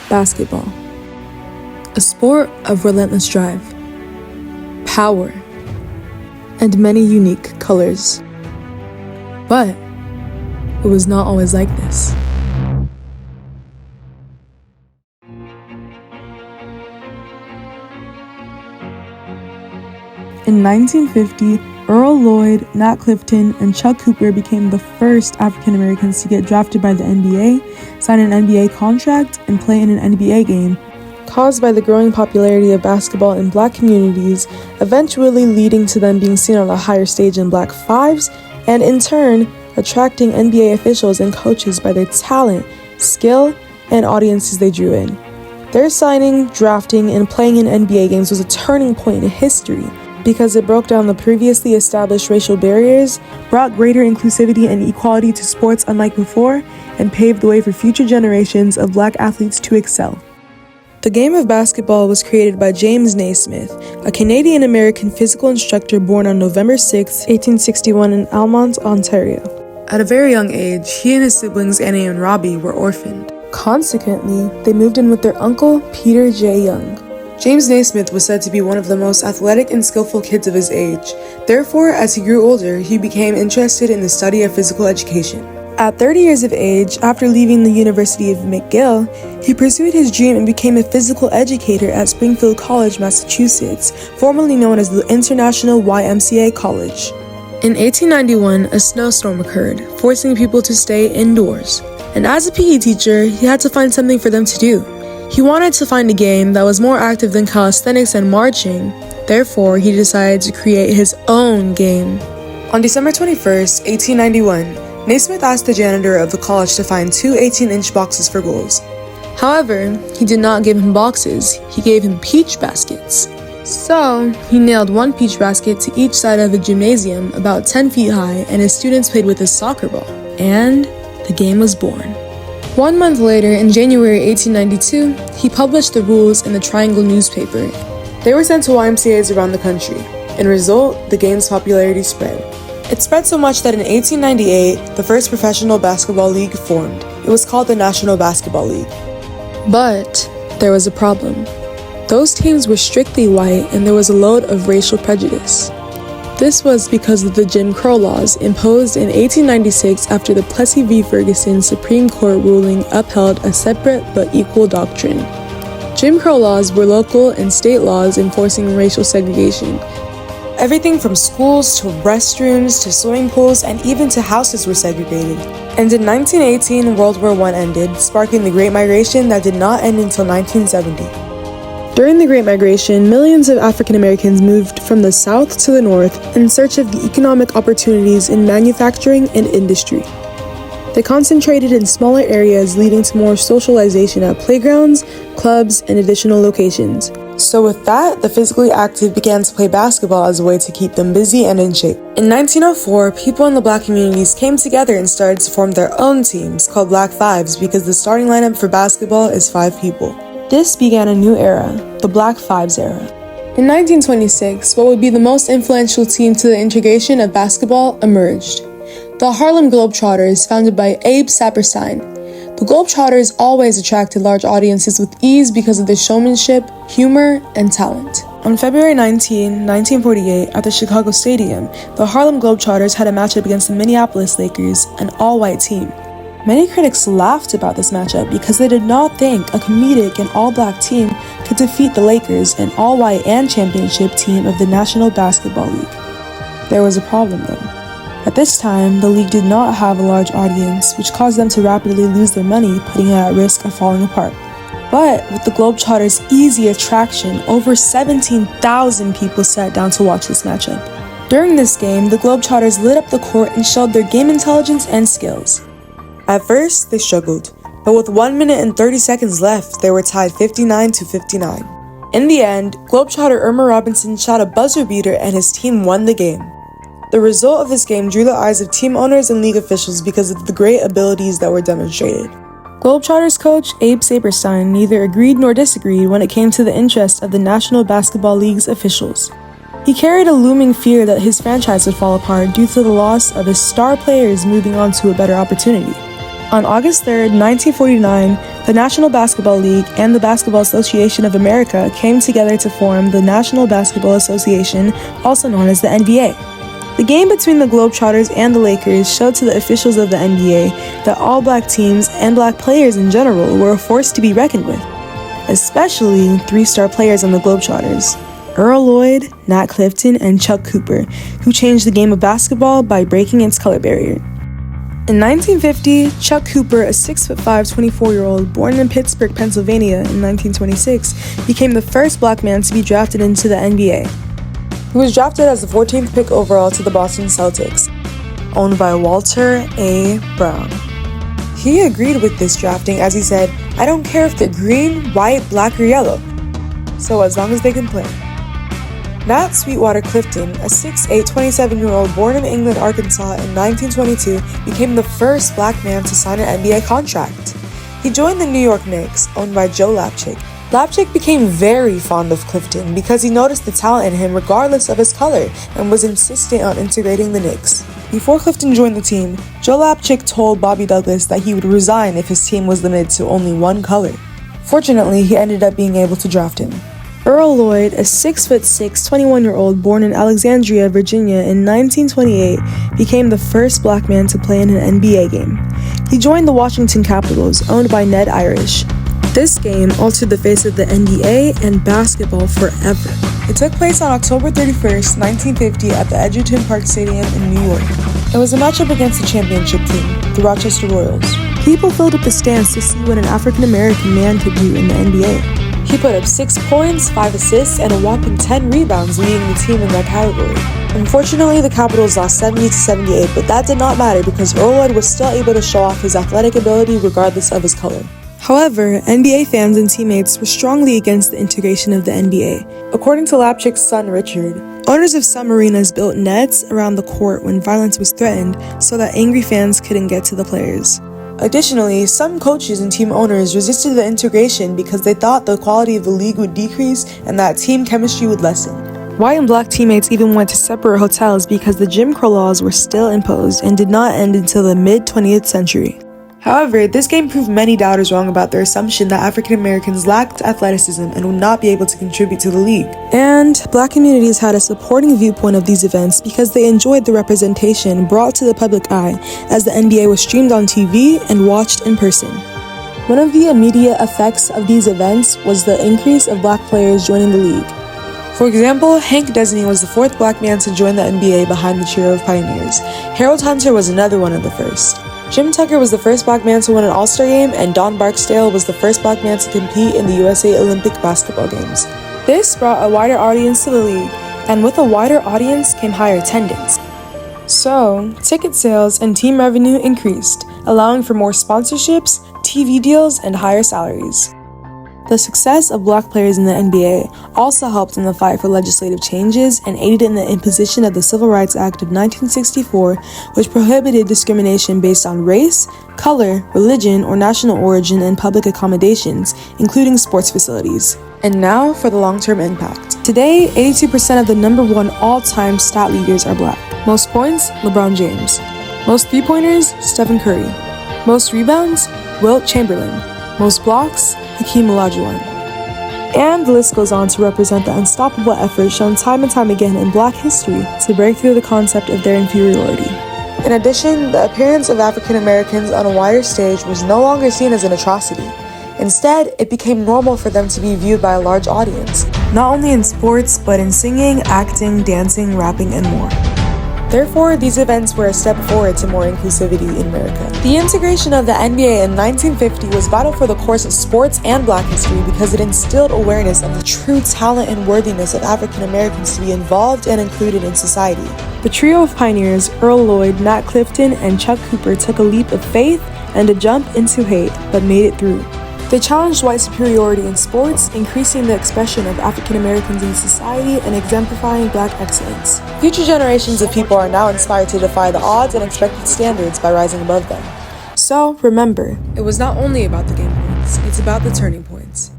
Basketball. A sport of relentless drive, power, and many unique colors. But it was not always like this. In 1950, Earl Lloyd, Nat Clifton, and Chuck Cooper became the first African Americans to get drafted by the NBA, sign an NBA contract, and play in an NBA game, caused by the growing popularity of basketball in Black communities, eventually leading to them being seen on a higher stage in Black Fives, and in turn, attracting NBA officials and coaches by their talent, skill, and audiences they drew in. Their signing, drafting, and playing in NBA games was a turning point in history because it broke down the previously established racial barriers, brought greater inclusivity and equality to sports unlike before, and paved the way for future generations of Black athletes to excel. The game of basketball was created by James Naismith, a Canadian-American physical instructor born on November 6, 1861 in Almonte, Ontario. At a very young age, he and his siblings Annie and Robbie were orphaned. Consequently, they moved in with their uncle, Peter J. Young. James Naismith was said to be one of the most athletic and skillful kids of his age. Therefore, as he grew older, he became interested in the study of physical education. At 30 years of age, after leaving the University of McGill, he pursued his dream and became a physical educator at Springfield College, Massachusetts, formerly known as the International YMCA College. In 1891, a snowstorm occurred, forcing people to stay indoors. And as a PE teacher, he had to find something for them to do. He wanted to find a game that was more active than calisthenics and marching. Therefore, he decided to create his own game. On December 21st, 1891, Naismith asked the janitor of the college to find 2 18-inch boxes for goals. However, he did not give him boxes, he gave him peach baskets. So, he nailed 1 peach basket to each side of a gymnasium about 10 feet high, and his students played with a soccer ball. And the game was born. 1 month later, in January 1892, he published the rules in the Triangle newspaper. They were sent to YMCAs around the country. In result, the game's popularity spread. It spread so much that in 1898, the first professional basketball league formed. It was called the National Basketball League. But there was a problem. Those teams were strictly white, and there was a load of racial prejudice. This was because of the Jim Crow laws imposed in 1896 after the Plessy v. Ferguson Supreme Court ruling upheld a separate but equal doctrine. Jim Crow laws were local and state laws enforcing racial segregation. Everything from schools to restrooms to swimming pools and even to houses were segregated. And in 1918, World War I ended, sparking the Great Migration that did not end until 1970. During the Great Migration, millions of African Americans moved from the South to the North in search of the economic opportunities in manufacturing and industry. They concentrated in smaller areas, leading to more socialization at playgrounds, clubs, and additional locations. So with that, the physically active began to play basketball as a way to keep them busy and in shape. In 1904, people in the Black communities came together and started to form their own teams called Black Fives because the starting lineup for basketball is 5 people. This began a new era, the Black Fives era. In 1926, what would be the most influential team to the integration of basketball emerged. The Harlem Globetrotters, founded by Abe Saperstein. The Globetrotters always attracted large audiences with ease because of their showmanship, humor, and talent. On February 19, 1948, at the Chicago Stadium, the Harlem Globetrotters had a matchup against the Minneapolis Lakers, an all-white team. Many critics laughed about this matchup because they did not think a comedic and all-black team could defeat the Lakers, an all-white and championship team of the National Basketball League. There was a problem though. At this time, the league did not have a large audience, which caused them to rapidly lose their money, putting it at risk of falling apart. But with the Globetrotters' easy attraction, over 17,000 people sat down to watch this matchup. During this game, the Globetrotters lit up the court and showed their game intelligence and skills. At first, they struggled, but with 1 minute and 30 seconds left, they were tied 59-59. In the end, Globetrotter Irma Robinson shot a buzzer beater and his team won the game. The result of this game drew the eyes of team owners and league officials because of the great abilities that were demonstrated. Globetrotters coach Abe Saperstein neither agreed nor disagreed when it came to the interest of the National Basketball League's officials. He carried a looming fear that his franchise would fall apart due to the loss of his star players moving on to a better opportunity. On August 3, 1949, the National Basketball League and the Basketball Association of America came together to form the National Basketball Association, also known as the NBA. The game between the Globetrotters and the Lakers showed to the officials of the NBA that all black teams and black players in general were a force to be reckoned with, especially three-star players on the Globetrotters: Earl Lloyd, Nat Clifton, and Chuck Cooper, who changed the game of basketball by breaking its color barrier. In 1950, Chuck Cooper, a 6'5", 24-year-old born in Pittsburgh, Pennsylvania in 1926, became the first black man to be drafted into the NBA. He was drafted as the 14th pick overall to the Boston Celtics, owned by Walter A. Brown. He agreed with this drafting as he said, "I don't care if they're green, white, black, or yellow, so as long as they can play." Nat Sweetwater Clifton, a 6'8", 27-year-old born in England, Arkansas in 1922, became the first black man to sign an NBA contract. He joined the New York Knicks, owned by Joe Lapchick. Lapchick became very fond of Clifton because he noticed the talent in him regardless of his color and was insistent on integrating the Knicks. Before Clifton joined the team, Joe Lapchick told Bobby Douglas that he would resign if his team was limited to only one color. Fortunately, he ended up being able to draft him. Earl Lloyd, a 6'6", 21-year-old born in Alexandria, Virginia in 1928, became the first black man to play in an NBA game. He joined the Washington Capitals, owned by Ned Irish. This game altered the face of the NBA and basketball forever. It took place on October 31st, 1950 at the Edgerton Park Stadium in New York. It was a matchup against the championship team, the Rochester Royals. People filled up the stands to see what an African-American man could do in the NBA. He put up 6 points, 5 assists, and a whopping 10 rebounds, leading the team in that category. Unfortunately, the Capitals lost 70-78, but that did not matter because Earl Lloyd was still able to show off his athletic ability regardless of his color. However, NBA fans and teammates were strongly against the integration of the NBA. According to Lapchick's son Richard, owners of some arenas built nets around the court when violence was threatened so that angry fans couldn't get to the players. Additionally, some coaches and team owners resisted the integration because they thought the quality of the league would decrease and that team chemistry would lessen. White and black teammates even went to separate hotels because the Jim Crow laws were still imposed and did not end until the mid-20th century. However, this game proved many doubters wrong about their assumption that African Americans lacked athleticism and would not be able to contribute to the league. And black communities had a supporting viewpoint of these events because they enjoyed the representation brought to the public eye as the NBA was streamed on TV and watched in person. One of the immediate effects of these events was the increase of black players joining the league. For example, Hank Desney was the 4th black man to join the NBA behind the trio of pioneers. Harold Hunter was another one of the first. Jim Tucker was the first black man to win an All-Star game, and Don Barksdale was the first black man to compete in the USA Olympic basketball games. This brought a wider audience to the league, and with a wider audience came higher attendance. So, ticket sales and team revenue increased, allowing for more sponsorships, TV deals, and higher salaries. The success of black players in the NBA also helped in the fight for legislative changes and aided in the imposition of the Civil Rights Act of 1964, which prohibited discrimination based on race, color, religion, or national origin in public accommodations, including sports facilities. And now for the long-term impact. Today, 82% of the #1 all-time stat leaders are black. Most points, LeBron James. Most three-pointers, Stephen Curry. Most rebounds, Wilt Chamberlain. Most blocks, Hakeem Olajuwon. And the list goes on to represent the unstoppable effort shown time and time again in black history to break through the concept of their inferiority. In addition, the appearance of African Americans on a wider stage was no longer seen as an atrocity. Instead, it became normal for them to be viewed by a large audience, not only in sports, but in singing, acting, dancing, rapping, and more. Therefore, these events were a step forward to more inclusivity in America. The integration of the NBA in 1950 was vital for the course of sports and black history because it instilled awareness of the true talent and worthiness of African Americans to be involved and included in society. The trio of pioneers, Earl Lloyd, Nat Clifton, and Chuck Cooper, took a leap of faith and a jump into hate, but made it through. They challenged white superiority in sports, increasing the expression of African Americans in society and exemplifying black excellence. Future generations of people are now inspired to defy the odds and expected standards by rising above them. So, remember, it was not only about the game points, it's about the turning points.